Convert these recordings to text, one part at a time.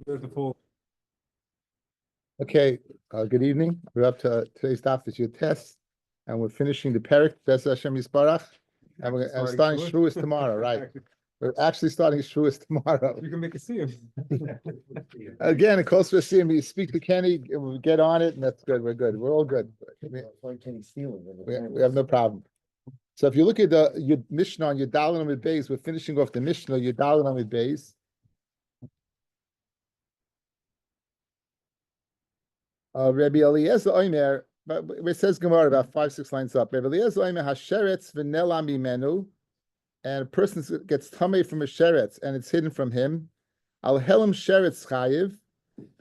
Beautiful. Okay, good evening. We're up to today's Daf is your test, and we're finishing the Perek, Bes Hashem Yisbarach, and we're starting Shevuous tomorrow, right? We're actually starting Shevuous tomorrow. You can make a siyum. Again, it calls for a siyum. You speak to Kenny, we get on it, and that's good. We're good. We're all good. We have no problem. So if you look at your Mishnah on your Dalan with Beis, we're finishing off the Mishnah, your Dalan with Beis. Rabbi Eliezer Omer, but it says Gemara about 5-6 lines up. Rabbi Eliezer Omer hasheretz v'nelam mimenu, and a person gets tamei from a sheretz and it's hidden from him. Al helam sheretz chayiv,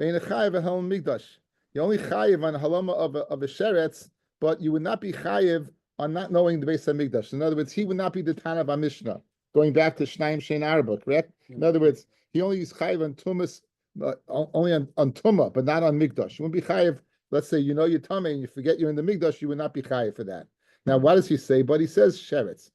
ve'in chayiv a helam migdash. You only chayiv on halama of a sheretz, but you would not be chayiv on not knowing the Beis Hamikdash. In other words, he would not be the Tana of Mishnah. Going back to Shnaim Shein Arba, correct? In other words, he only is chayiv on tumas. Only on Tumah, but not on Migdash. You wouldn't be chayiv. Let's say you know your tummy and you forget you're in the Migdash, you would not be chayiv for that. Now, what does he say? But he says sheretz.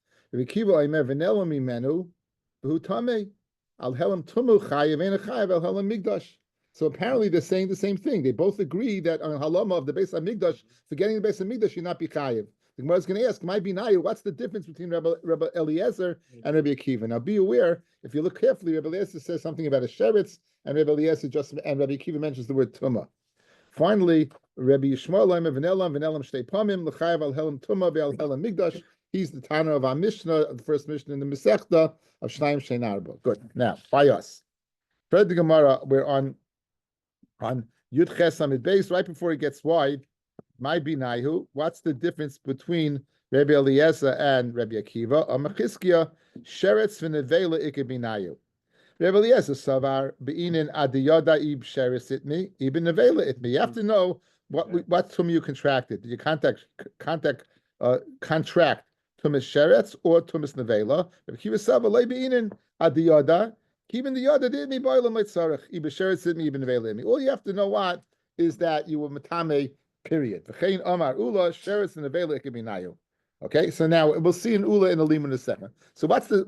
So apparently they're saying the same thing. They both agree that on halama of the Beis Hamikdash, forgetting the Beis Hamikdash, you're not be chayiv. The Gemara is going to ask, "My binayu, what's the difference between Rabbi Eliezer and Rabbi Akiva?" Now, be aware, if you look carefully, Rabbi Eliezer says something about a sheretz, and Rabbi Eliezer and Rabbi Akiva mentions the word tumah. Finally, Rabbi Yishmael v'nelam shtei pamim l'chayav al helam tumah ve'al helam migdash. He's the Tana of our Mishnah, the first Mishnah in the Masechta of Shnaim Shein Arba. Good. Now, by us, third the Gemara, we're on Yud Ches Amid Beis, right before it gets wide. My binayu, what's the difference between Rabbi Eliezer and Rabbi Akiva? Amachizkia sheretz v'nevela ike binayu. Rabbi Eliezer savar beinin adiyoda ib sheretz itmi ibn nevela itmi. You have to know what tum you contracted. Did you contract tumis sheretz or tumis nevela? Rabbi Akiva savar lei beinin adiyoda. Even the yoda didn't boil him like sarach ib sheretz itmi ibn nevela itmi. All you have to know what is that you were matame. Period. Okay, so now we'll see in Ula in a lim in a second. So what's the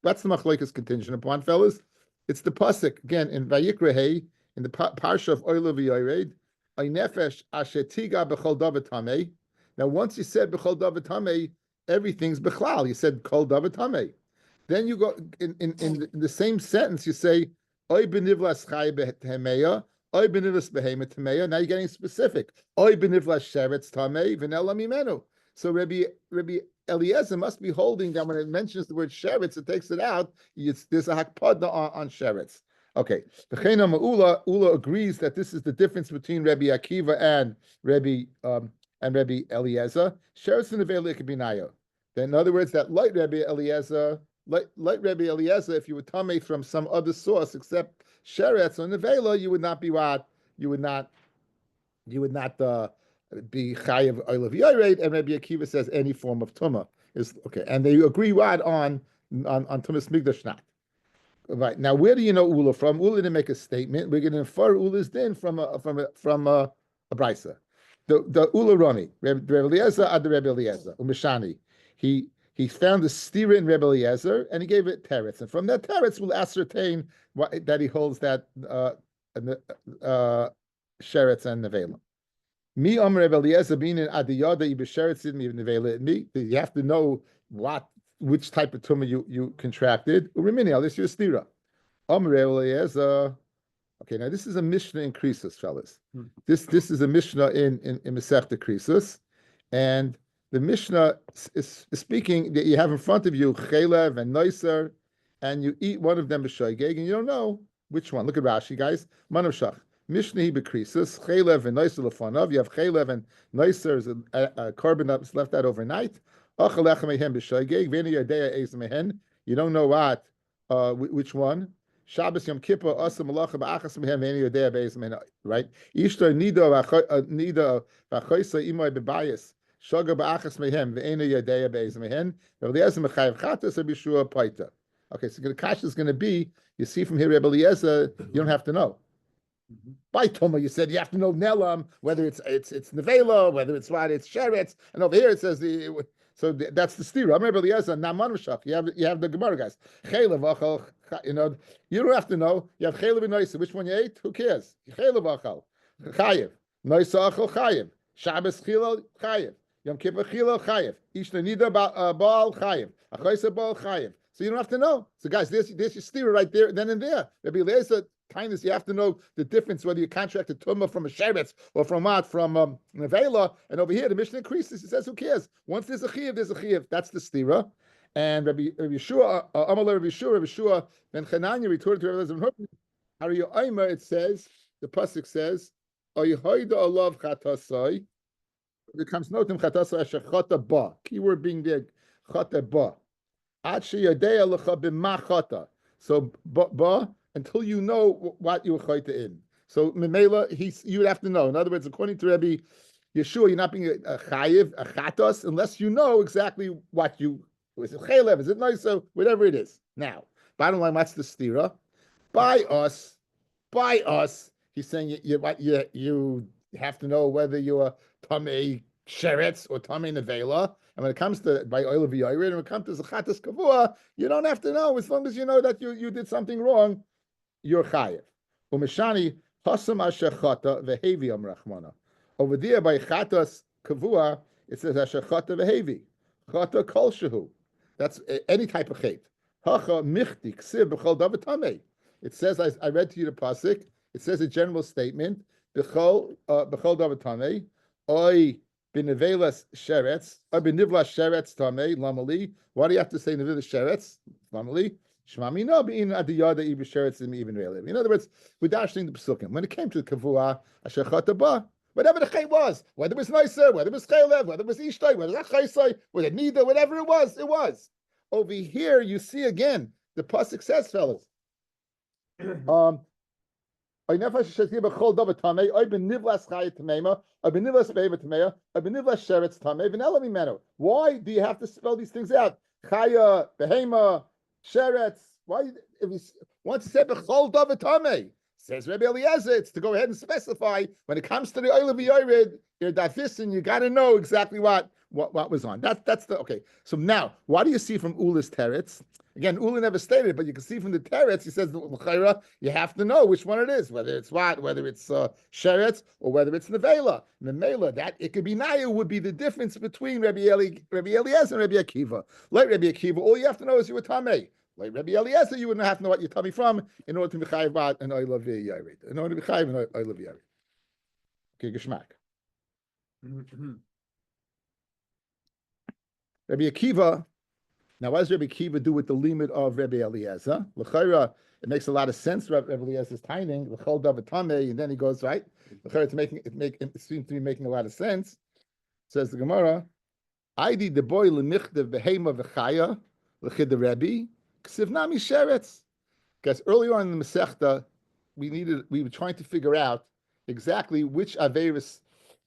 machlokes contingent upon, fellas? It's the pasuk again in Vayikra Hey in the parsha of Oila v'Yored. Ay nefesh ashetiga b'chol davar tamei. Now once you said b'chol davar tamei, everything's b'chlal. You said kol davar tamei. Then you go in the same sentence. You say oy benivlas chay b'hemeya. Now you're getting specific. So Rabbi Eliezer must be holding that when it mentions the word sheretz, it takes it out. There's a hakpada on sheretz. Okay. Ula agrees that this is the difference between Rabbi Akiva and Rabbi Eliezer. Sheretz and nevela ikabinayo. In other words, that like Rabbi Eliezer, if you were tamei from some other source except sheretz or nevela, you would not be what? You would not be chayav oil of yored, and Rabbi Akiva says any form of tumah is okay. And they agree what on tumas migdash not. Right. Now, where do you know Ula from? Ula didn't make a statement. We're going to infer Ula's din from a brisa. The Ula Roni, Rabbi Eliezer ad Rabbi Eliezer, Umishani. He found the stira in Rebbe Eliezer, and he gave it teretz. And from that teretz, we'll ascertain that he holds that sheretz and nevela. Mi Rebbe Eliezer being in adiyada ibesheretz in nevela. You have to know which type of tumah you contracted. Urimini, I'll list you a stira. Rebbe Eliezer. Okay, now this is a Mishnah in Krisus, fellas. This is a Mishnah in Masechta Krisus, and the Mishnah is speaking that you have in front of you chelev and noiser, and you eat one of them b'shoigeg, and you don't know which one. Look at Rashi, guys. Manav shach. Mishnah he bekrisus chelev and noiser lefanav. You have chelev and noiser is a carbon that's left out overnight. Achalech mehem b'shoigeg v'eni yadea eis mehen. You don't know which one. Shabbos Yom Kippur asa malacha ba'achas mehem v'eni yadea beis mehen. Right. Ishtar nida v'achoisa imoy bebayis. Shaga ba'achas mehem ve'ena yadeya be'ez mehen. Eliezer mechayev chatas or bishua paita. Okay, so the kasha is going to be, you see from here, Rabbi Eliezer, you don't have to know. By Toma, you said you have to know Nelam, whether it's nevela, whether it's sheretz, and over here it says that's the stira. I'm Rabbi Eliezer, not manvashach. You have the Gemara guys. Chaylev achal You know, you don't have to know. You have chaylev and noisa. Which one you ate? Who cares? Chaylev achal. Chayev. Noisa achal chayev. Shabbos chilal chayev. Yom Kippur chilal chayev. Ishna nida baal chayev. Achoisa baal chayev. So you don't have to know. So guys, there's your steer right there, then and there. Rabbi Eliezer, kindness, you have to know the difference whether you contracted tumah from a sheretz or from what? From nevela. And over here, the Mishnah increases. It says, who cares? Once there's a chiyuv, there's a chiyuv. That's the stira. And Rabbi Yeshua, Amalei Rabbi Yeshua ben Chananya retorted to Rabbi Eliezer ben Hurman. Hariyo Aimer, it says, the pasuk says, Oyehoida olav chatasai. There comes notim chatasai asher chata ba. Keyword being there, chata ba. So ba until you know what you were chayta in. So memela, you would have to know. In other words, according to Rabbi Yeshua, you're not being a chayiv, a chatos, unless you know exactly what you. Is it chaylev? Is it nice? So whatever it is. Now, bottom line, what's the stira? By us. He's saying you have to know whether you're tamei sheretz or tamei nevela. And when it comes to by oil of yair, and when it comes to zachatas kavua, you don't have to know. As long as you know that you did something wrong, you're chayiv. Umeshani hasam ashachata vehevi amrachmana. Over there by chatas kavua, it says ashachata vehevi. Chata kol shehu. That's any type of chait. Hacha michti ksiv b'chol davar tamei. It says, I read to you the pasuk. It says a general statement. B'chol davar tamei. Oy b'nevelas sheretz. Oy b'nivlas sheretz tamei. Lamali. Why do you have to say nevelas sheretz? Lamali. Shmami no bein adiyada ibe sheretz im even reilim. In other words, we're dashing the pesukim. When it came to the kavua, asher chata ba. Whatever the chay was, whether it was nicer, whether it was chaylev, whether it was ishtay, whether it was chaysay, whether it neither, whatever it was. Over here, you see again, the pasuk says, fellas, why? Do you have to spell these things out? Chaya, behema, sheretz. Why? If you once you said b'chol davar tamei, says Rabbi Eliezer, it's to go ahead and specify when it comes to the oil of yored, you're dafis, you got to know exactly what was on. That's the okay. So now, what do you see from Ula's teretz? Again, Ula never stated, but you can see from the teretz. He says you have to know which one it is, whether it's sheretz or whether it's nevela. Nevela, that it could be naya would be the difference between Rabbi Eliezer and Rabbi Akiva. Like Rabbi Akiva, all you have to know is you were tamei. Like Rabbi Eliezer, you wouldn't have to know what you're tummy from in order to be chayiv and I love yared. In order to be chayiv and I love yared. Okay, geschmack. Rabbi Akiva. Now, what does Rabbi Akiva do with the limit of Rabbi Eliezer? L'chayra, it makes a lot of sense. Rabbi Eliezer's timing, l'chol davar tamei, and then he goes right. L'chayra, it seems to be making a lot of sense. Says the Gemara, "Aidi the boy lemichdev behema v'chaya l'chid the Rebbe ksiv nami sheretz." Because earlier on in the Masechta, we were trying to figure out exactly which averis,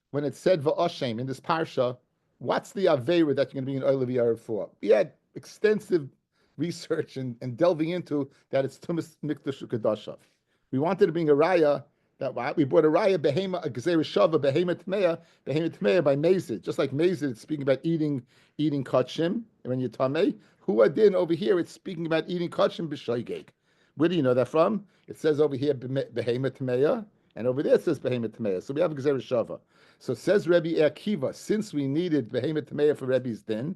when it said va'ashem in this parsha, what's the avera that you're going to be in oil of Yarv for? We had extensive research and delving into that it's Tumas Mikdash Kadashav. We wanted to bring a raya that we brought a raya behema a gezer shava behema tmeya by Mezid. Just like Mezid, it's speaking about eating kachim when you're tamei. Who adin over here? It's speaking about eating kachim b'shoygeg. Where do you know that from? It says over here behema tmeya, and over there it says behema tmeya. So we have a gezer shava. So says Rabbi Akiva, since we needed behema tmeya for Rebbe's din,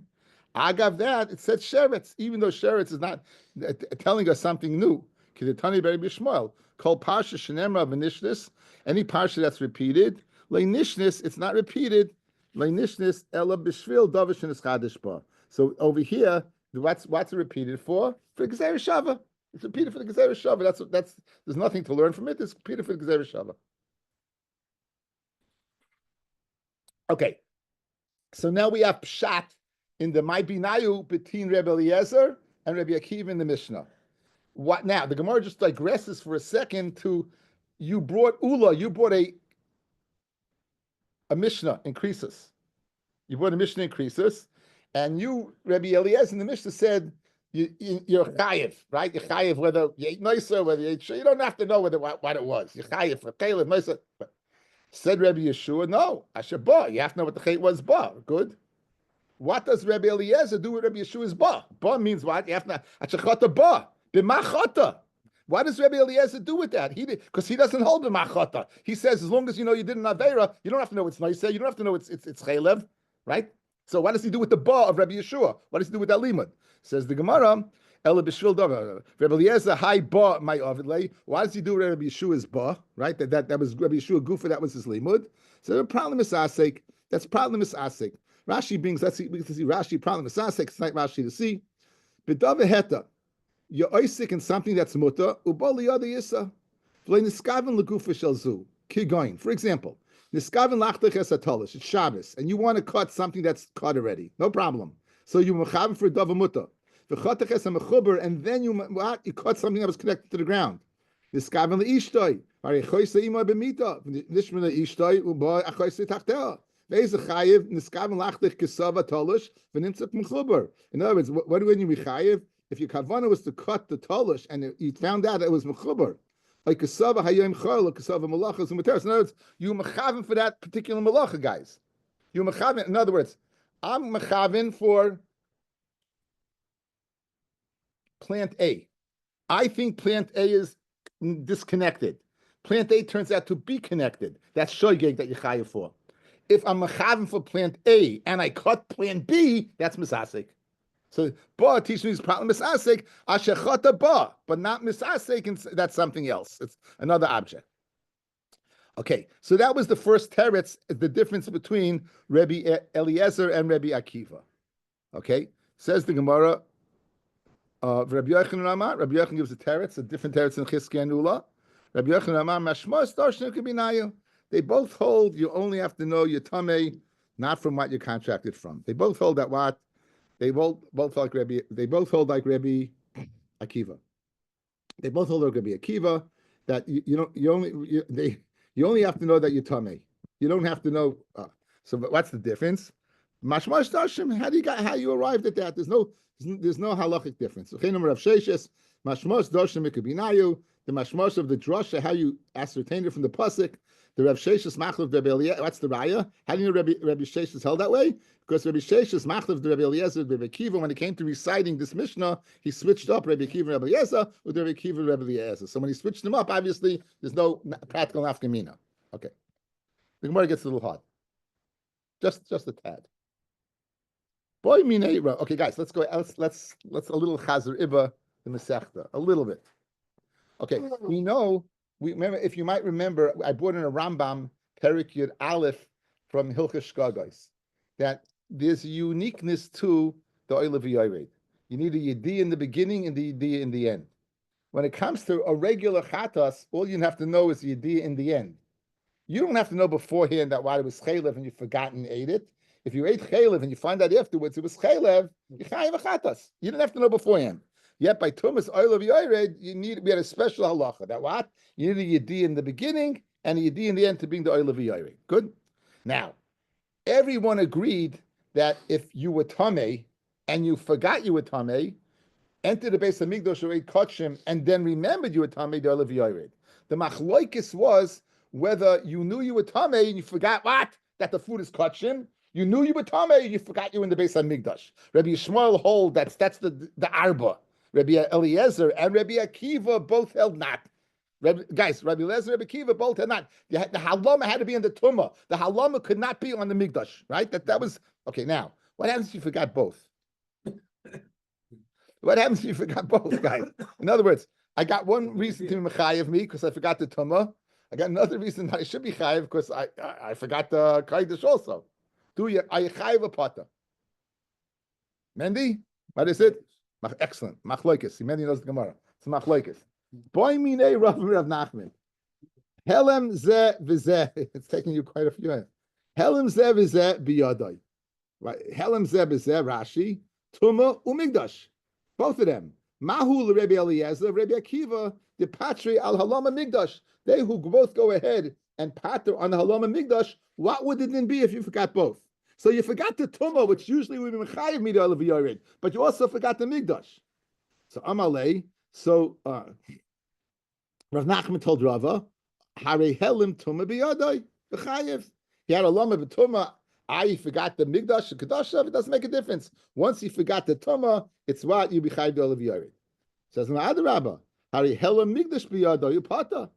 agav that it said sheretz, even though sheretz is not telling us something new. Kidetani Rabbi Shmuel, called parsha shenemra v'nishnis, any parsha that's repeated, le'nishnis, it's not repeated, le'nishnis ela b'shvil davish and chadish ba. So over here, what's it repeated for? For Gezer Shava. It's repeated for the Gezer Shava. That's there's nothing to learn from it. It's repeated for the Gezer Shava. Okay, so now we have pshat in the Mai Binayu between Rabbi Eliezer and Rabbi Akiva in the Mishnah. What now? The Gemara just digresses for a second to you brought a Mishnah in Krisus. You brought a Mishnah in Krisus, and you, Rabbi Eliezer in the Mishnah said you're chayiv, right? You're chayiv whether you ate nicer, whether you ate sure. You don't have to know what it was. You're chayiv for chaylev nicer. Said Rabbi Yeshua, no, asher ba. You have to know what the chayt was ba. Good. What does Rabbi Eliezer do with Rabbi Yeshua's ba? Ba means what? You have to know. Ashachata ba. B'machata. What does Rabbi Eliezer do with that? Because he doesn't hold b'machata. He says as long as you know you did an avera, you don't have to know it's nice. You don't have to know it's chaylev, right? So what does he do with the ba of Rabbi Yeshua? What does he do with that limud? Says the Gemara, Ela b'shvil davar. Rabbi Eliezer high ba my avidlei. Why does he do Rabbi Yeshua's ba? Right? That was Rabbi Yeshua gufa. That was his limud. So the problem is asik. That's problem is asik. Rashi brings. Let's see. We can see Rashi problem is asik. It's not Rashi to see. B'dava heta. You're oisik in something that's muta. Ubali yada yisa. V'lei niskaven legufa shel zu. Kigoin. For example. Niskaven lachtach esatolish. It's Shabbos, and you want to cut something that's cut already. No problem. So you mechaven for dava muta. V'chatach esamechuber, and then you cut something that was connected to the ground. Niskaven leishtoi. Ari choyse ima b'mita. Nishman leishtoi uba achoyse tachtea. Ve'ez chayiv niskaven lachtach kesava tolish v'nimtzak mechuber. In other words, what do you mechayiv? If your kavana was to cut the tolish and you found out it was mechuber, like kasava hayom chol, kasava malachas u'materes. In other words, you mechaven for that particular malacha, guys. You mechaven. In other words, I'm mechaven for plant A. I think plant A is disconnected. Plant A turns out to be connected. That's shoygeg that you're chayiv for. If I'm mechaven for plant A and I cut plant B, that's misasik. So ba teaches me is problem misasik ashechata ba, but not misasik, and that's something else. It's another object. Okay, so that was the first teretz, the difference between Rabbi Eliezer and Rabbi Akiva. Okay, says the Gemara. Rabbi Yochanan Amar. Rabbi Yochanan gives a teretz, a different teretz in Chizkiah and Ula. Rabbi Yochanan Amar mashmos darshan kabinayu. They both hold you only have to know your tamei, not from what you're contracted from. They both hold that what. They both like Rabbi. They both hold like Rabbi Akiva. They both hold like Rabbi Akiva that you only have to know that you're tamei. You don't have to know. So what's the difference? Mashmash Dashim. How you arrived at that? There's no halachic difference. The mashmash of the drasha, how you ascertain it from the pasuk. The Rav Sheshes Machlav Rabbi Eliezer. What's the raya? How do you know Rabbi Sheshes held that way? Because Rabbi Sheshes Machlav Rabbi Eliezer Rabbi Akiva, when it came to reciting this Mishnah, he switched up Rabbi Akiva and Rabbi Eliezer with Rabbi Akiva and Rabbi Eliezer. So when he switched them up, obviously there's no practical nafkamina. Okay, the Gemara gets a little hard. Just a tad. Boy mineira. Okay, guys, let's go. Let's a little chazer iba the Masechta a little bit. Okay, we remember, if you might remember, I brought in a Rambam, Perik Yud Aleph from Hilchos Shkagos, that there's a uniqueness to the Oil V'Yored. You need a Yedi in the beginning and the Yedi in the end. When it comes to a regular Chatas, all you have to know is the Yedi in the end. You don't have to know beforehand that while it was Chaylev and you forgot and ate it. If you ate Chaylev and you find out afterwards it was Chaylev, you chayiv a Chatas. You didn't have to know beforehand. Yet by Tumas Oil of Yored, we had a special halacha. That what? You need a Yedi in the beginning and a Yedi in the end to bring the Oil of Yored. Good? Now, everyone agreed that if you were Tameh and you forgot you were Tameh, entered the base of Migdosh or ate Kotshim and then remembered you were Tameh, the Oil of Yored. The machloikis was whether you knew you were Tameh and you forgot what? That the food is Kotshim. You knew you were Tameh and you forgot you were in the base of Migdosh. Rabbi Yishmael hold that's the Arba. Rabbi Eliezer and Rabbi Akiva both held not. Rabbi Eliezer and Rabbi Akiva both held not. The halama had to be in the tumah. The halama could not be on the migdash, right? That was okay. Now, what happens if you forgot both? What happens if you forgot both, guys? In other words, I got one reason to be mechayev me because I forgot the tumah. I got another reason that I should be chayev because I forgot the kaidish also. Are you chayev a pata? Mendy, what is it? Excellent. Machloikis. Many knows the Gemara. It's machloikis. Boy minei Rav Nachman. Helem ze v'zeh. It's taking you quite a few minutes. Helem ze v'zeh biyadai. Right. Helem ze v'zeh Rashi. Tuma umigdash. Both of them. Mahu Rabbi Eliezer, Rabbi Akiva, the patri al halama migdash. They who both go ahead and pater on the halama migdash. What would it then be if you forgot both? So you forgot the tumah, which usually would be mechayiv mida of yored, but you also forgot the migdash. So Amalei. So Rav Nachman told Rava, "Hare helim tumah biyadai v'chayiv." He had a lama b'tumah. I forgot the migdash, the kedusha. It doesn't make a difference. Once he forgot the tumah, it's what you be chayiv of yored. Says no Adarabba. Hari Helam Migdash biyadai pata.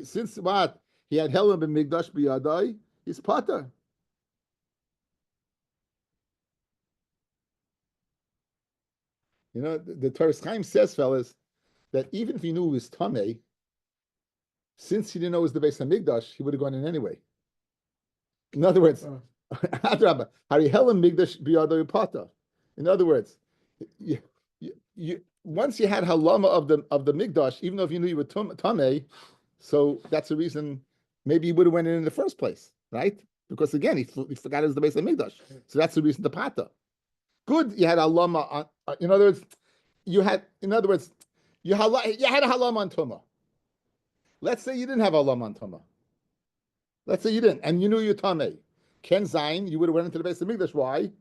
Since what he had Helam and Migdash biyadai, he's pata. You know, the Torah Chaim says, fellas, that even if he knew it was Tameh, since he didn't know it was the base of Migdash, he would have gone in anyway. In other words, Adrabah, Hari Helam Migdash biyadai pata. In other words, once you had halama of the Migdash, even though if you knew you were Tameh, so that's the reason maybe he would have went in the first place, right? Because again, he forgot it was the base of Migdash. So that's the reason the pata. Good, you had halama on. In other words, you had a halama on Tumah. Let's say you didn't have halama on Tumah. Let's say you didn't, and you knew you Tameh. Ken Zayin, you would have went into the base of Migdash. Why?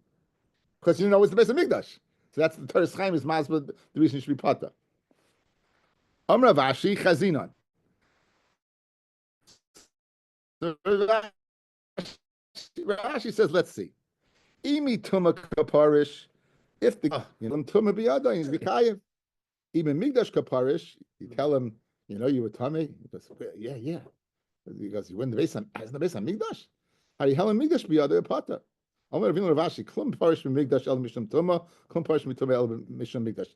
Because you didn't know it was the base of Migdash. So that's the Torah Chaim is masbah, the reason you should be pata. Amra Vashi Chazinon. Rashi says, let's see. Imi Tuma Kaparish, if the Tuma Biyada is Vikayev, even Migdash Kaparish, you tell him, you were Tame. He goes, yeah. Because you went the base on Migdash. How do you hell Migdash Biyada Pata? I'm going to read Ravashi. Klum Parish from Migdash El Mishum Tuma, Klum Parish from Tuma El Mishum Migdash.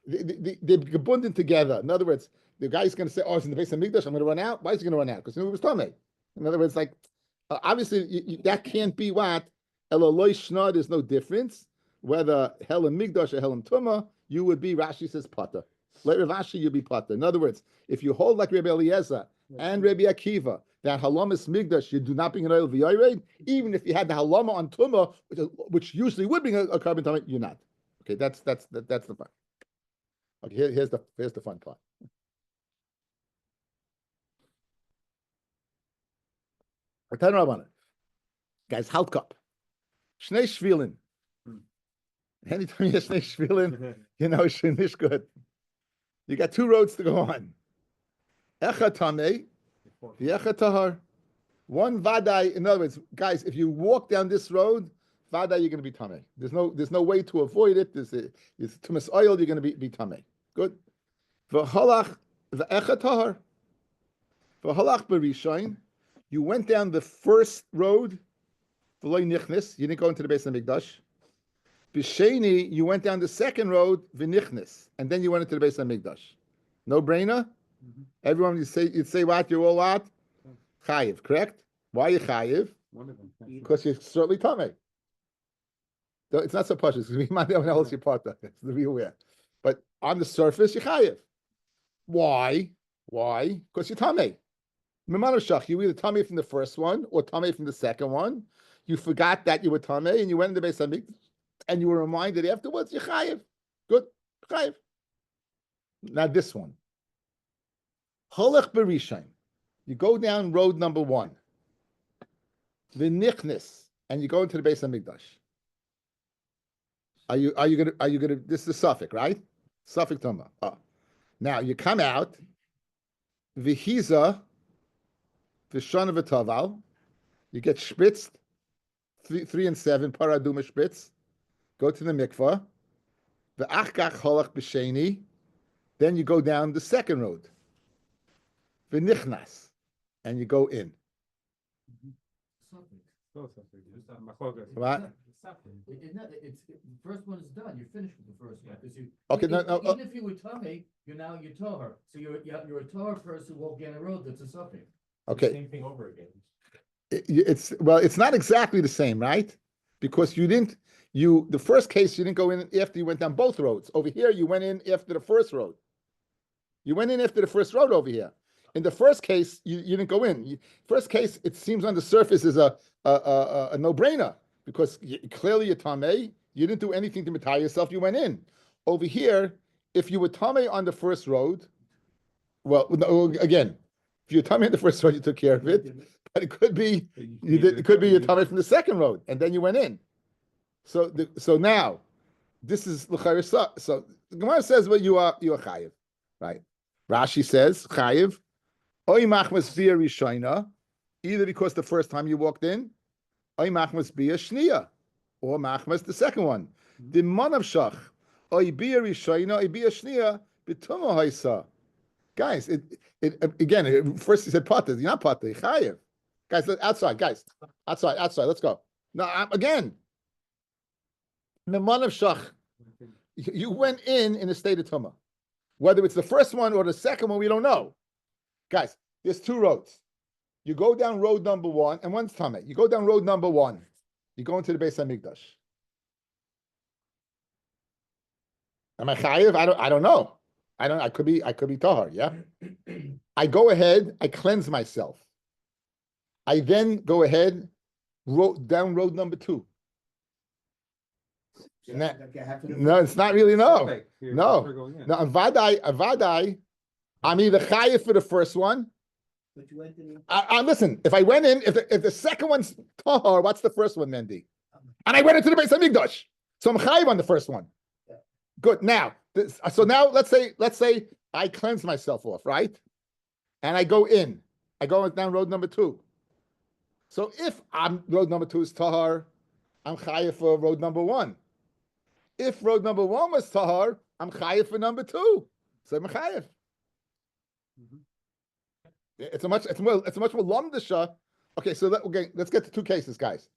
They're gebunded together. In other words, the guy's going to say, it's in the base of Migdash, I'm going to run out. Why is he going to run out? Because he knew it was Tame. In other words, obviously, that can't be what? Elaloi Shna, there's no difference. Whether Helam Migdash or Helam Tuma, you would be, Rashi says, Pata. Like Ravashi, you'd be Pata. In other words, if you hold like Rabbi Eliezer and Rabbi Akiva, that Halamas Migdash, you do not bring an oil v'yored, even if you had the Halama on Tuma, which usually would bring a carbon Tuma, you're not. Okay, that's the fun. Okay, here's the fun part. I tell you on it. Guys, halt cup. Shnei Shvilin. Anytime you have Shnei Shvilin, Shinish good. You got two roads to go on. Echa Tameh, the Echa Tahar. One Vadai, in other words, guys, if you walk down this road, Vadai, you're going to be Tameh. There's no way to avoid it. There's Tumas oil, you're going to be Tameh. Good. V'halach, the Echa Tahar. V'halach Berishain. You went down the first road, V'loi Nichnis, you didn't go into the base of the Mikdash. B'sheni, you went down the second road, V'nichnis, and then you went into the base of the Mikdash. No brainer? Mm-hmm. Everyone, you'd say what? You're all what? Chayiv, correct? Why are you Chayiv? Because you're certainly Tameh. So it's not so precious, because we might have else your partner, to be aware. But on the surface, you're Chayiv. Why? Because you're Tameh. You either Tameh from the first one or Tameh from the second one. You forgot that you were Tameh and you went in the base of Mikdash, and you were reminded afterwards, you're Chayiv. Good. Chayiv. Now this one. Holach Berishain. You go down road number 1. V'nichnis. And you go into the base of Mikdash. Are you gonna this is the suffix, right? Suffix Toma. Now you come out. V'hiza. V'shana v'taval. You get spritzed. 3 and 7. Paraduma spritz. Go to the mikvah. V'achkach holach b'sheni. Then you go down the second road. V'nichnas. And you go in. What? It's the first one is done. You're finished with the first one. Okay, even if you were Tameh, you're a Tahar. So you're a Tahar person walking on a road that's a suffix. Okay. Same thing over again. It's not exactly the same, right? Because the first case you didn't go in after you went down both roads. Over here, you went in after the first road. You went in after the first road over here. In the first case, you didn't go in. First case, it seems on the surface is a no-brainer because clearly you're Tameh. You didn't do anything to matai yourself. You went in. Over here, if you were Tameh on the first road, again, if you're Tameh on the first road, you took care of it. But it could be It could be you're Tameh from the second road, and then you went in. So now, this is l'chayr. So the Gemara says, well, you are chayiv, right? Rashi says chayiv. Oy machmas via rishayna, either because the first time you walked in, oy machmas via shniya, or machmas the second one. The man of shach, oy bia rishayna, oy bia shniya, Bituma Haisa. Guys, first he said Pata. You're not Pata, Chayev. Guys, outside, outside, let's go. No, again. Memanav Shach. You went in a state of Tumah. Whether it's the first one or the second one, we don't know. Guys, there's two roads. You go down road number one, and one's Tameh. You go down road number one. You go into the Beis Hamikdash. Am I chayiv? I don't know. I could be tahar. Yeah. I go ahead. I cleanse myself. I then go ahead, down road number two. No, it's not really no. No. Avadai. I'm either chayiv for the first one. But you went in. Listen, if I went in, if the second one's tahar, what's the first one, Mendy? And I went into the Beis Hamikdash, so I'm chayiv on the first one. Yeah. Good. Now, now let's say I cleanse myself off, right? And I go in. I go down road number two. So if road number two is tahar, I'm chayiv for road number one. If road number one was tahar, I'm chayiv for number two. So I'm chayiv. Mm-hmm. It's a much more lamdasha. Okay, so let's get to two cases, guys.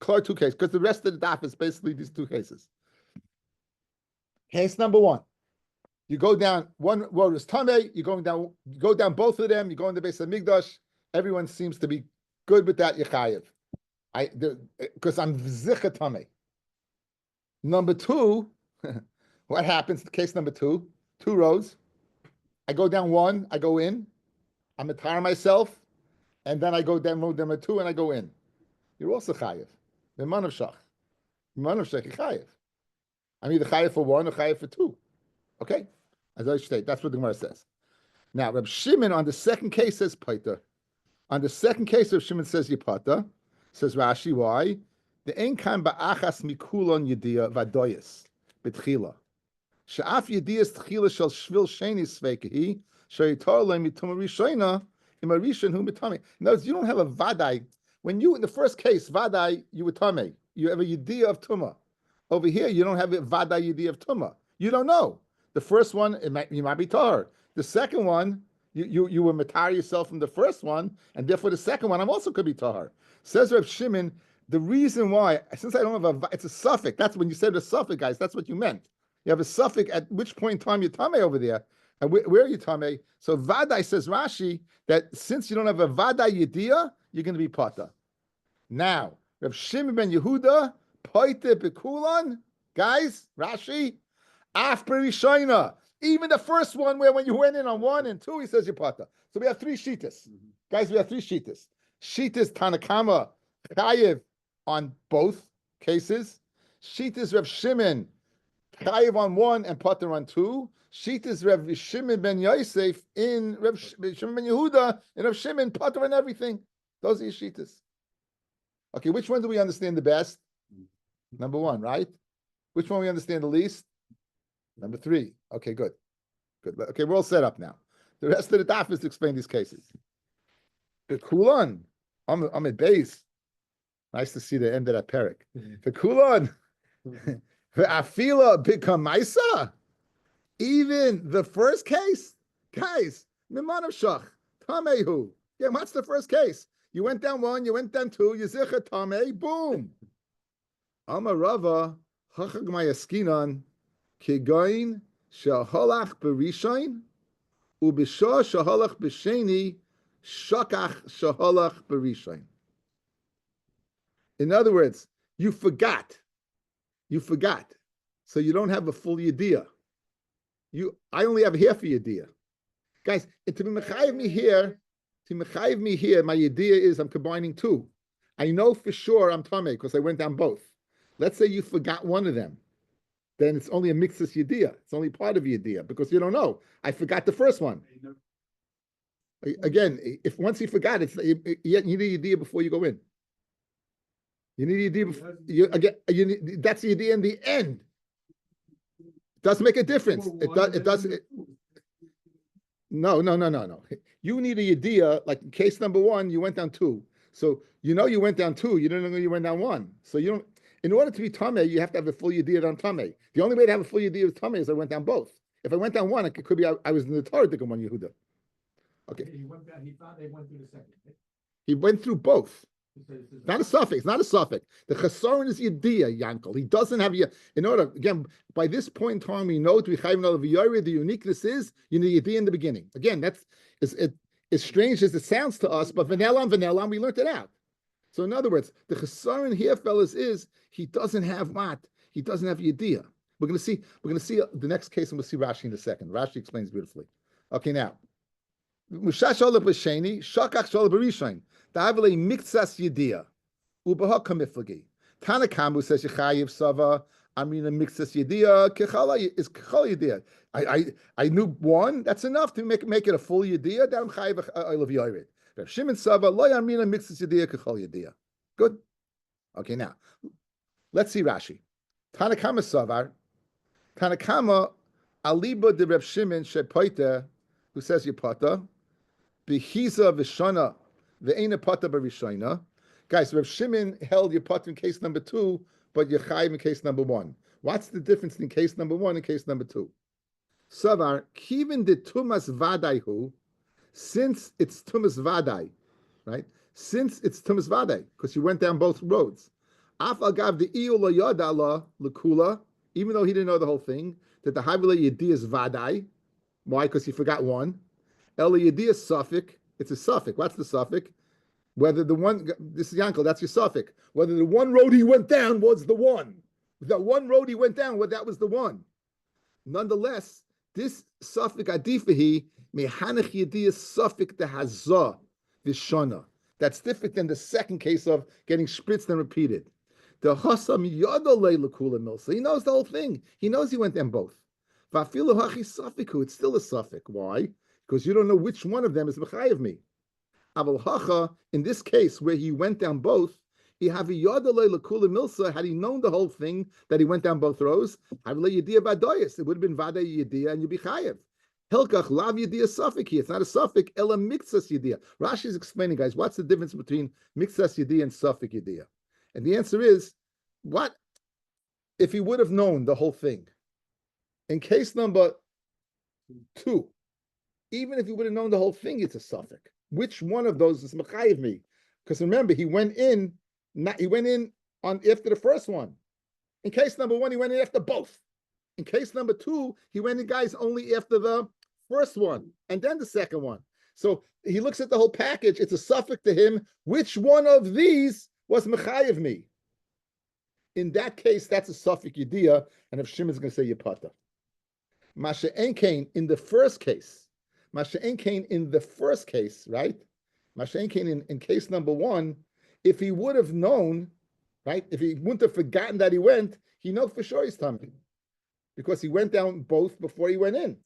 Clear two cases, because the rest of the daf is basically these two cases. Case number one. You go down one road is Tameh, you go down both of them, you go in the Beis Hamikdash. Everyone seems to be good with that, Yechayev. Because I'm Zicha Tameh. Number two, what happens? Case number two roads. I go down one, I go in, I'm attire myself, and then I go down road number two and I go in. You're also chayiv. Memanav shach. Memanav shach chayiv. I'm either chayiv for one or chayiv for two. Okay? As I state, that's what the Gemara says. Now, Reb Shimon on the second case says paita. On the second case, Reb Shimon says yipata. Says Rashi, why? The ein kan ba'achas mikulon yediyah vadoyas betchila. She'af yediyas tchila shel shvil sheni sveikehi sheyitar leim mituma rishona ima rishon hu mitame. In other words, you don't have a vadai. When you, in the first case, vadai, you were tame. You have a yediyah of tuma. Over here, you don't have a vadai yediyah of tuma. You don't know. The first one, you might be tar. The second one, you will matar yourself from the first one, and therefore the second one, I'm also could be tar. Says Reb Shimon, the reason why, since I don't have it's a suffix. That's when you said the suffix, guys. That's what you meant. You have a suffix at which point in time you're tame over there, and where are you tame? So vadai, says Rashi, that since you don't have a vadai yediyah, you're going to be pata. Now, Reb Shimon ben Yehuda, poite bekulan, guys, Rashi, after Rishona, even the first one where when you went in on 1 and 2, he says you pata. So we have 3 shitas. Mm-hmm. Guys, we have 3 shitas. Shitas Tanakama chayiv on both cases. Shitas Reb Shimon chayiv on 1 and pata on 2. Shitas Reb Shimon ben Yosef in Reb Shimon ben Yehuda and Reb Shimon pata on everything. Those are your shitas. Okay, which one do we understand the best? Number 1, right? Which one we understand the least? Number 3. Okay, good. Okay, we're all set up now. The rest of the daf is to explain these cases. The Kulan, I'm at base. Nice to see the end of that parak. The Kulan, the Afila become Maisa. Even the first case, guys, Mimanav Shach, Tamehu. Yeah, what's the first case? You went down 1, you went down 2, you zicha Tameh, boom. Amarava, Chachag Mayaskinan, Kigain, Shahalach Berishain, Ubisha Shahalach Besheni, Shakach Shahalach Berishain. In other words, you forgot. So you don't have a full yediyah. I only have half a yediyah. Guys, to be mechayiv me here, my yediyah is I'm combining 2. I know for sure I'm tameh because I went down both. Let's say you forgot one of them. Then it's only a mixus yediyah. It's only part of yediyah because you don't know. I forgot the first one. Again, if once you forgot, you need a yediyah before you go in. You need a yediyah before, that's the yediyah in the end. It does make a difference. No. You need a yediyah, like in case number 1, you went down 2. So you know you went down 2, you don't know you went down 1. So you don't. In order to be tameh, you have to have a full yediyah on tameh. The only way to have a full yediyah of tameh is I went down both. If I went down one, it could be I was in the Torah Dikam on Yehuda. Okay. He went down, he thought they went through the second. He went through both. He said, this is Not a suffix. It's not a suffix. The chesaron is yediyah, Yankel. He doesn't have in order, again, by this point in time, we know to be chayim al v'yori, the uniqueness is you need yediyah in the beginning. Again, that's as strange as it sounds to us, but vanilla, we learned it out. So in other words, the chesaron here, fellas, is he doesn't have what? He doesn't have yediyah. We're going to see the next case, and we'll see Rashi in a second. Rashi explains beautifully. Okay, now. Mushash olah b'sheni, shakach sholah b'rishon. Da'avle miktsas yediyah. Ubaha kamiflagi. Tanakamu says Yechayiv Sava. Amina miktsas yediyah. Kechala is kechal yediyah. I knew one. That's enough to make it a full yediyah. That I'm chayiv olav yored. Rav Shimon Sava lo amina miktsas yediyah kechal yediyah. Good. Okay, now let's see Rashi. Tanakama Savar. Tanakama aliba de Rav Shimon shepoita, who says Yipata. Bechiza v'shana ve'ena pata b'rishayna. Guys, Rav Shimon held Yipata in case number 2, but Yechayiv in case number 1. What's the difference in case number 1 and case number 2? Savar kivin de tumas vadaihu, since it's tumas vadai, right? Since it's tumas vadai, because you went down both roads. Af agav de iu lo yadala lekula, even though he didn't know the whole thing, that the havila yedi is vadai. Why? Because he forgot one. El yedi suffix. It's a suffix. What's the suffix? Whether the one, this is Yankel, that's your suffix. Whether the one road he went down was the one. The one road he went down, well, that was the one. Nonetheless, this suffix adifahi mehanach yedi suffix the hazah v'shana. That's different than the second case of getting spritzed and repeated. The hasam yadalei lekula milsa. He knows the whole thing. He knows he went down both. Vafilu hachi suffiku. It's still a suffix. Why? Because you don't know which one of them is mechayev me. Aval hacha, in this case where he went down both, he have a yadalei lekula milsa. Had he known the whole thing that he went down both rows, havle yediyah badoyas. It would have been vada yediyah and you'd be chayev. Hilkach lav yediyah suffix here. It's not a suffix. Ela mixas yediyah. Rashi is explaining, guys, what's the difference between mixas yediyah and suffix yediyah? And the answer is, what if he would have known the whole thing? In case number 2, even if he would have known the whole thing, it's a suffix. Which one of those is mechayiv me? Because remember, he went in on after the first one. In case number 1, he went in after both. In case number 2, he went in, guys, only after the first one and then the second one. So he looks at the whole package. It's a suffix to him. Which one of these was mechayiv me? In that case, that's a suffix yediyah, and if Shimon's going to say yipata. Masha Enkain in the first case, right? Masha Enkain in case number 1, if he would have known, right? If he wouldn't have forgotten that he went, he knows for sure he's tummy, because he went down both before he went in.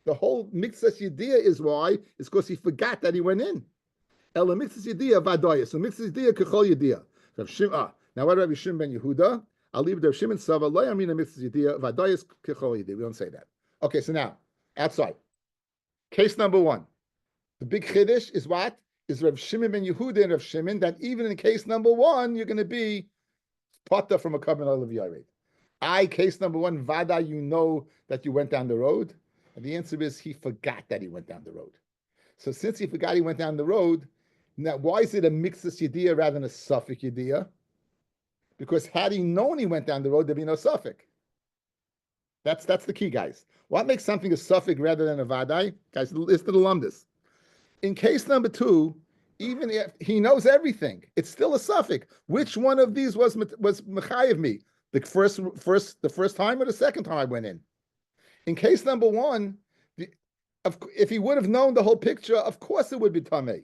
The whole mixas yediyah is why? It's because he forgot that he went in. Ela mixas yediyah vadoyah. So mixas yediyah kechol yediyah. Now, what Rabbi Shimon ben Yehuda? I'll leave Rav Shimon Sava lo yamina mixas yediyah vadoyah kechol yediyah. We don't say that. Okay, so now outside, case number 1. The big chiddush is what? Is Rav Shimon ben Yehuda and Rav Shimon that even in case number 1 you're going to be pata from a covenant of yared. Case number 1, vada, you know that you went down the road, and the answer is he forgot that he went down the road. So since he forgot he went down the road, now why is it a mixas yediyah rather than a suffix yediyah? Because had he known he went down the road, there'd be no suffix. That's the key, guys. What makes something a suffix rather than a vadai? Guys, listen to the lumdus. In case number 2, even if he knows everything, it's still a suffix. Which one of these was mechayev me? The first time or the second time I went in? In case number 1, if he would have known the whole picture, of course it would be tamei.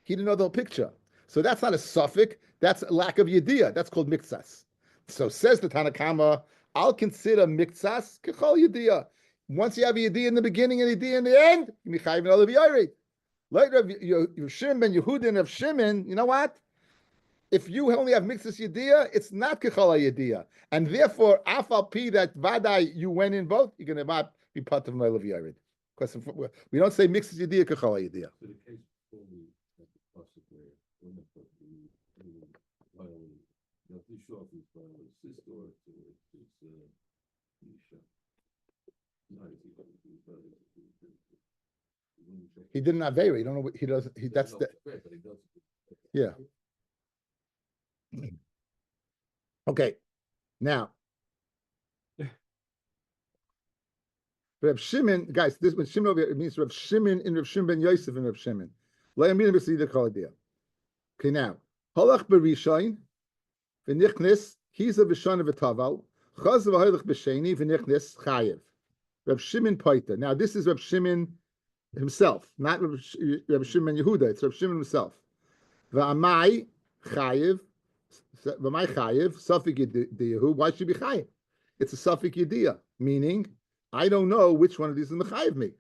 He didn't know the whole picture. So that's not a suffix. That's a lack of yediyah. That's called mixas. So says the Tanakama, I'll consider mixas kechol yediyah. Once you have a yediyah in the beginning and a yediyah in the end, you mechayiv all of yared. Like Rav Shimon ben Yehuda and Rav Shimon, you know what? If you only have mixas yediyah, it's not kechol yediyah, and therefore afal pi that vadai you went in both, you're going to not be part of my of yared. Because we don't say mixas yediyah kechol yediyah. So the case before we had the pasuk where when the violate, not the shop is violate, sister or it's Isha. He did an Aveira. You don't know what he does. He that's the yeah. Okay. Now, Reb Shimon, guys, this when Shimon over here, it means Reb Shimon in Reb Shimon ben Yosef and Reb Shimon. Okay, now, Halach berishain v'nichnis he's a v'shana v'taval chaz v'halach b'sheni v'nichnis chayev. Reb Shimon Paita. Now, this is Reb Shimon himself, not Reb Shimon Yehuda. It's Reb Shimon himself. V'amai chayev. V'amai chayev safik yediyahu. Why should be chayev? It's a safik yediyah, meaning I don't know which one of these is mechayev me.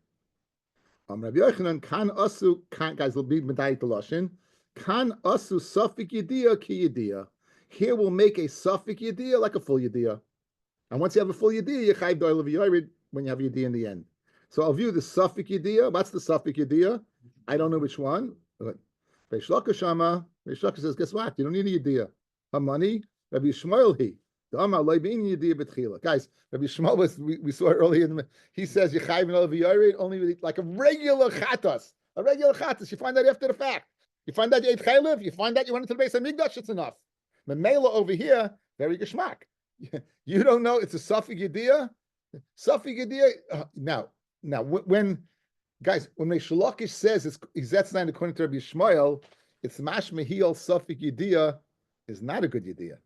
Rabbi Yochanan kan asu kan guys will be medayit lashon kan asu safik yediyah ki yediyah. Here we'll make a safik yediyah like a full yediyah, and once you have a full yediyah, you chayev doyle v'yored when you have yediyah in the end. So I'll view the safik yediyah. What's the safik yediyah? I don't know which one. Reish Lakish says, guess what? You don't need a yediyah. Hamani Rabbi Shmuel he. Guys, Rabbi Shmuel was we saw it earlier. He says you chayv and only with like a regular chatas. A regular chatas. You find out after the fact. You find out you ate chaylev. You find out you went into the base of Migdash. It's enough. Memela over here, very geschmack. You don't know it's a safik yediyah. Safik yediyah. Now when guys, when Reish Lakish says that's not according to Rabbi Shmuel, it's mashma heal safik yediyah is not a good yediyah.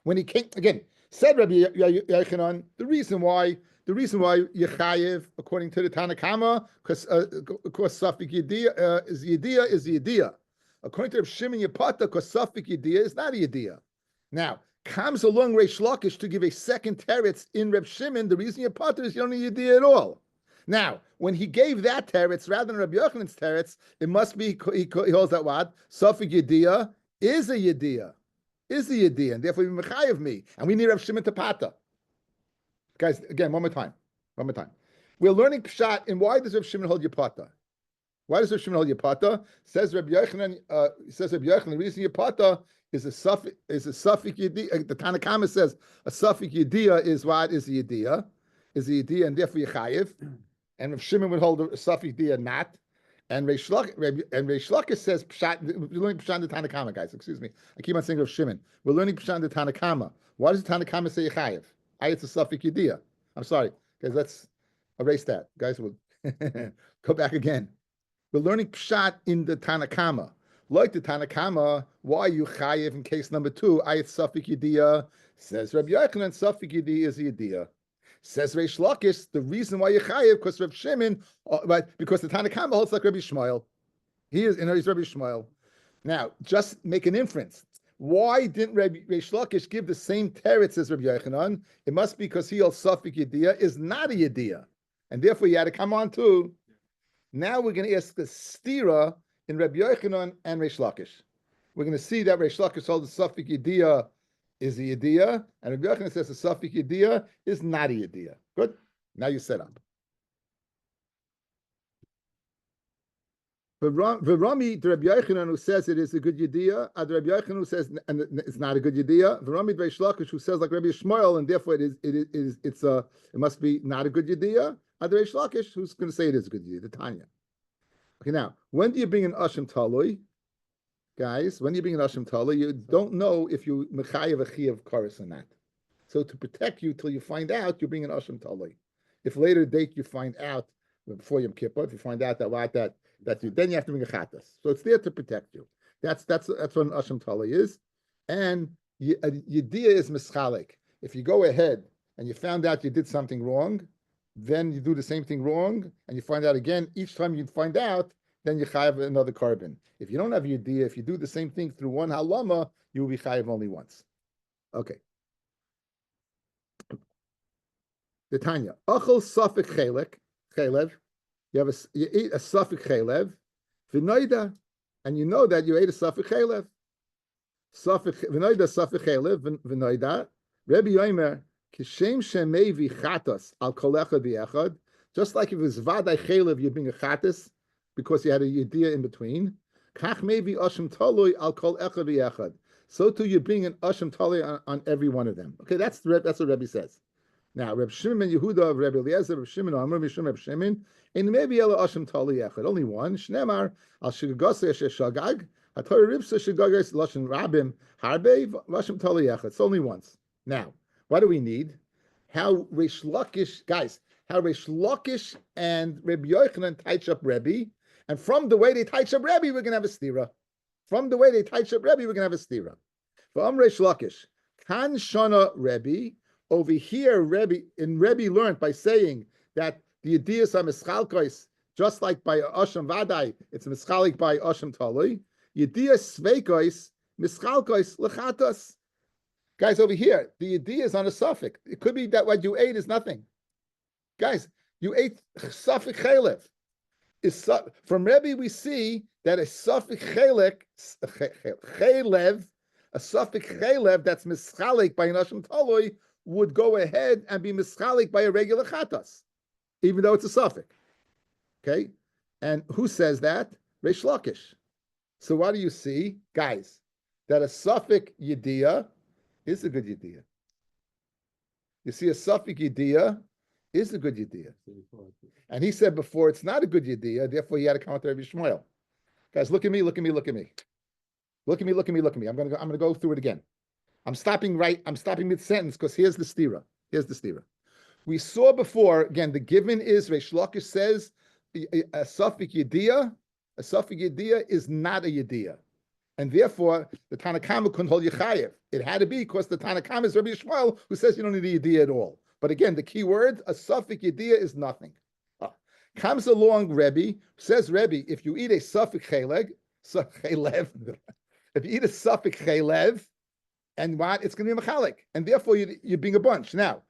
When he came again, said Rabbi Yochanan, the reason why Yechayev, according to the Tanakama, because Safik Yediyah is Yediyah. According to Reb Shimon Yepata, because Safik Yediyah is not a Yediyah. Now comes along Reish Lakish to give a second teretz in Reb Shimon. The reason Yepata is you don't need Yediyah at all. Now, when he gave that teretz rather than Rabbi Yochanan's teretz, it must be he holds that what Safik Yediyah is a Yediyah. Is the Yediyah, and therefore you mechayev me, and we need Rav Shimon Tapata. Guys, again, one more time. We're learning pshat, and why does Rav Shimon hold Yapata? Why does Rav Shimon hold Yapata? Says Rabbi Yochanan. The reason Yapata is a safik Yediyah. The Tanakama says a safik Yediyah is what is the Yediyah, and therefore Yechayev, and Rav Shimon would hold a safik Yediyah not. And Reish Lakish says pshat. We're learning pshat in the Tanakama, guys. Excuse me. I keep on saying of Shimon. We're learning pshat in the Tanakama. Why does the Tanakama say Yechayev? It's a safik yediyah. I'm sorry, guys. Let's erase that, guys. We'll go back again. We're learning pshat in the Tanakama. Like the Tanakama, why you chayev in case number 2? It's safik yediyah. Says Rabbi Yochanan, safik yediyah is yediyah. Says Reish Lakish, the reason why you chayev because Reb Shimon, because the Tanakama holds like Rabbi Shmuel. He's Rabbi Shmuel. Now, just make an inference. Why didn't Reish Lakish give the same teretz as Rabbi Yochanan? It must be because he holds safik yediyah is not a yediyah, and therefore you had to come on too. Now we're going to ask the stira in Rabbi Yochanan and Reish Lakish. We're going to see that Reish Lakish holds the safik yediyah is a yediyah, and Rabbi Yochanan says the safik yediyah is not a yediyah. Good. Now you set up. V'Rami, the Rabbi Yochanan who says it is a good yediyah, the Rabbi Yochanan who says and it's not a good yediyah. V'Rami Reish Lakish who says like Rabbi Shmuel, and therefore it must be not a good yediyah. The Reish Lakish who's going to say it is a good yediyah. The Tanya. Okay, now when do you bring an ashim talui? Guys, when you bring an ashim talui, you don't know if you mechayev a chiyav kares or not. So to protect you till you find out, you bring an ashim talui. If later date you find out before Yom Kippur, if you find out then you have to bring a chatas. So it's there to protect you. That's what an ashim talui is. And yediyah is mischalik. If you go ahead and you found out you did something wrong, then you do the same thing wrong, and you find out again. Each time you find out, then you chayav another carbon. If you don't have yediyah, if you do the same thing through one halama, you will be chayav only once. Okay. The Tanya. Achol safik chelev. You eat a safik chelev, v'noida, and you know that you ate a safik chelev. V'noida safik chelev, v'noida. Rabbi Yomer, kishem shemei v'chatas al kolecha v'echad. Just like if it was vaday chelev, you bring a chatas because you had a yediyah in between. Kach maybe ashim talui al kol echad v'echad. So too you bring an ashim talui on every one of them. Okay, that's what Rabbi says. Now, Reb Shimon ben Yehuda of Reb Eliezer, Reb Shimon Amar, Mishum Reb Shimon, and maybe Ela Ashim Tali Echad. Only one. Shnemar al Shigagase Shagag. Hatorah Ribsa Shigagase Lashon Rabim Harbe Lashim Tali Echad. It's only once. Now, what do we need? How Reish Lakish, guys, how Reish Lakish and Reb Yochanan touch up Rebbe, and from the way they touch up Rebbe, we're going to have a stira. From the way they touch up Rebbe, we're going to have a stira. For Reish Lakish, Kan Shana Rebbe, over here, Rebbe learned by saying that the Yediyas are Mischalkos, just like by Asham Vadai, it's Mischalik by Asham Talui. Yediyas Sveikos, Mischalkos, Lechatos. Guys, over here, the idea is on a suffix. It could be that what you ate is nothing. Guys, you ate suffix chalev. From Rebbe, we see that a suffix chalev, a suffix chalev that's mischalik by an asham taloi would go ahead and be mischalik by a regular chatas, even though it's a suffix. Okay? And who says that? Reish Lakish. So what do you see? Guys, that a suffix yediyah is a good idea. You see, a suffix idea is a good idea. And he said before it's not a good idea, therefore he had to come to Rabbi Shmuel. Guys, look at me. I'm gonna go through it again. I'm stopping mid-sentence because here's the stira. We saw before, again, the given is Reish Lakish says a suffix idea is not a idea. And therefore, the Tanakama couldn't hold Yechayev. It had to be because the Tanakama is Rabbi Shmuel, who says you don't need a Yediyah at all. But again, the key word, a suffix Yediyah is nothing. Comes along Rebbe, says Rebbe, if you eat a suffix chelev, if you eat a suffix chelev, and what? It's going to be machalik. And therefore, you're being a bunch. Now,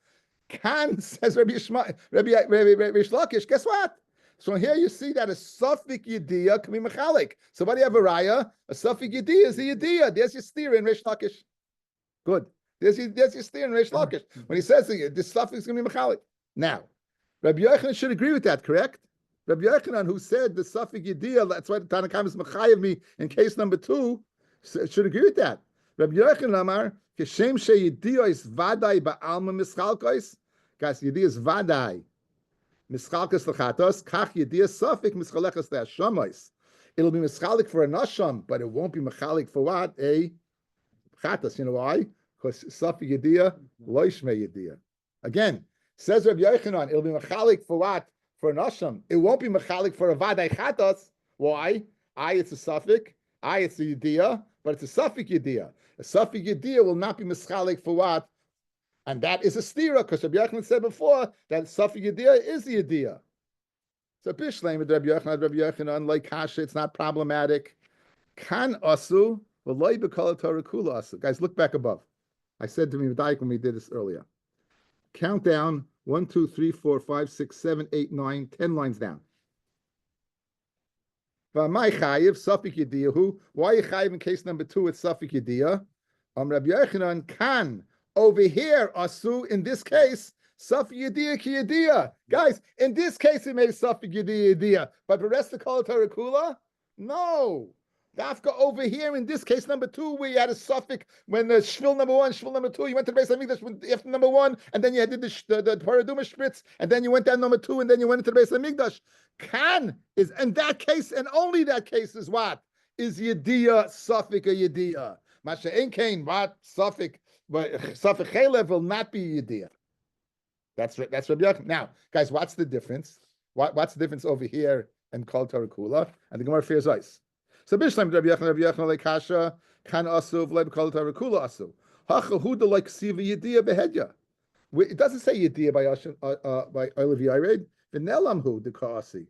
Khan says Rabbi Lakish, guess what? So here you see that a suffix yediyah can be mechalik. So what do you have a raya? A suffix yediyah is a yediyah. There's your steer in Reish Lakish. Good. There's your steer in Reish Lakish. When he says this suffix is going to be mechalik. Now, Rabbi Yochanan should agree with that, correct? Rabbi Yochanan, who said the suffix yediyah, that's why the Tanakam is mechayev me in case number 2, should agree with that. Rabbi Yochanan Amar, Keshem she yediyah is vadai ba'alma mischalkos. Guys, yediyah is vadai. Mischalkas lechatos, kach yediyah suffik mischalekas le'ashamois. It'll be mischalik for a nasham, but it won't be mischalik for what? A chatos. You know why? Because suffik yediyah, loishme yediyah. Again, says Rabbi Yochanan, it'll be mischalik for what? For a nasham. It won't be mischalik for a vadai chatos. Why? It's a suffik. It's a yediyah, but it's a suffik yediyah. A suffik yediyah will not be mischalik for what? And that is a stira, because Rabbi Yochanan said before that suffix yediyah is the yediyah. So bishleim with Rabbi Yochanan, like kasha, it's not problematic. Kan asu, v'loi b'kol Torah kula asu. Guys, look back above. I said to me when we did this earlier. Count down 1, 2, 3, 4, 5, 6, 7, 8, 9, 10 lines down. V'amai chayiv suffix yediyahu. Why chayiv in case number 2? It's suffix yediyah. Rabbi Yochanan kan. Over here, asu, in this case, suffix yediyah ki yediyah. Guys, in this case, it made suffix yediyah. But the rest of Kol Torah Kula? No. Dafka over here, in this case, number 2, where you had a suffix, when the shvil number 1, shvil number 2, you went to the Beis HaMikdash after number 1, and then you did the Paraduma Spritz, and then you went down number 2, and then you went into the Beis HaMikdash. Kan is, in that case, and only that case is what? Is yediyah, suffix, a yediyah. Masha ein kain, what? Suffix. But suffix chelev will not be yediyah. That's Rabbi Yochanan. Now, guys, what's the difference? What's the difference over here in Kol Torah Kula? And the Gemara fears ice. So Bishlam Rabbi Yochanan lekasha kan asu v'lei Kol Torah Kula asu. Hacha huda like siva yediyah behedya. It doesn't say yediyah by Olav Yared. V'nelamhu dekasi.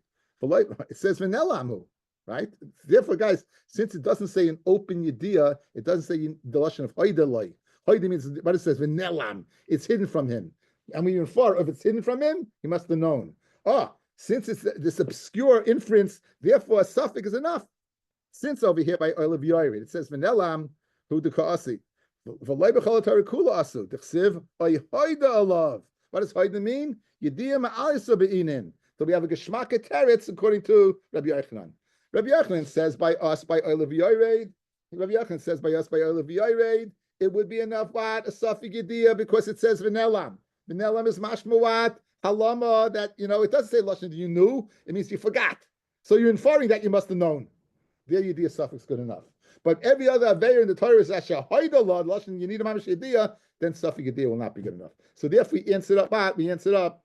It says v'nelamhu. Right? Therefore, guys, since it doesn't say an open yediyah, it doesn't say the lashon of hoidaloi. Hoidi means what it says, v'nelam. It's hidden from him. And we infer, if it's hidden from him, he must have known. Since it's this obscure inference, therefore a suffix is enough. Since over here by Olav Yared, it says v'nelam hu deka'asi. V'lei b'chol Torah kula asu. D'chsiv oy hoida alav. What does hoida mean? Yediyah ma'alisa be'inin. So we have a geschmacke teretz according to Rabbi Yochanan. Rabbi Yochanan says by us, by Olav Yared. Rabbi Yochanan says by us, by Olav Yared. It would be enough what? A suffix yediyah because it says v'nelam. V'nelam is mashmuat halama that it doesn't say lashon you knew. It means you forgot. So you're inferring that you must have known. There, yediyah suffix good enough. But every other aveir in the Torah is asher hoidalad lashon. You need a mamash yediyah, then suffix yediyah will not be good enough. So therefore, we answered up.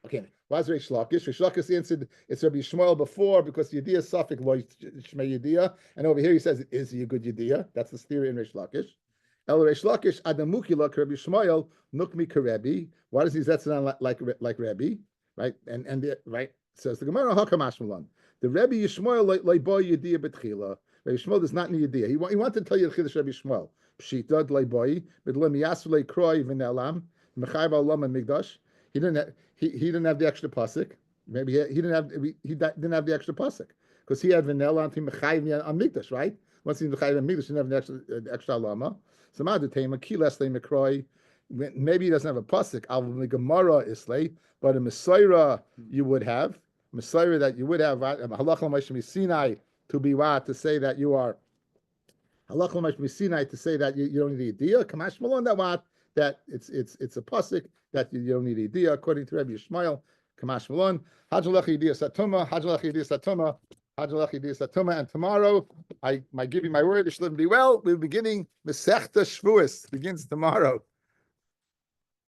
Okay, why is Reish Lakish? Reish Lakish answered it's Rabbi Shmuel before because yediyah suffix lo shmei yediyah, and over here he says is he a good yediyah? That's the theory in Reish Lakish. El Reish Lakish adamuki la Rabbi Shmuel nukmi karebi. Why does he that sound like Rabbi? Right, and right says the Gemara Hakamash Mulan. The Rabbi Yishmael loiboy yediyah betchila. Rabbi Shmuel does not need yediyah. He wanted to tell you the chiddush Rabbi Shmuel. Pshita loiboy bedlem yasvle kroi v'nelam mechayev olam and migdash. He didn't have the extra pasuk. Maybe he didn't have the extra pasuk because he had vanilla on mechayev on migdash, right? Once he's mechayev on migdash, he didn't have the extra lama. So madutema kilas le mekroi. Maybe he doesn't have a pasuk. Al Gemara islay, but a Messiah you would have. Messiah that you would have halach l'mayshmi Sinai to be what to say that you are halach l'mayshmi Sinai to say that you don't need the idea. Kamash malon that what that it's a pasuk that you don't need the idea according to Rabbi Yishmael. Kamash malon hajalach idea satuma hajalach idea satuma hajalach idea satuma. And tomorrow I give you my word it shouldn't be well. We're beginning Masechta Shevuous begins tomorrow.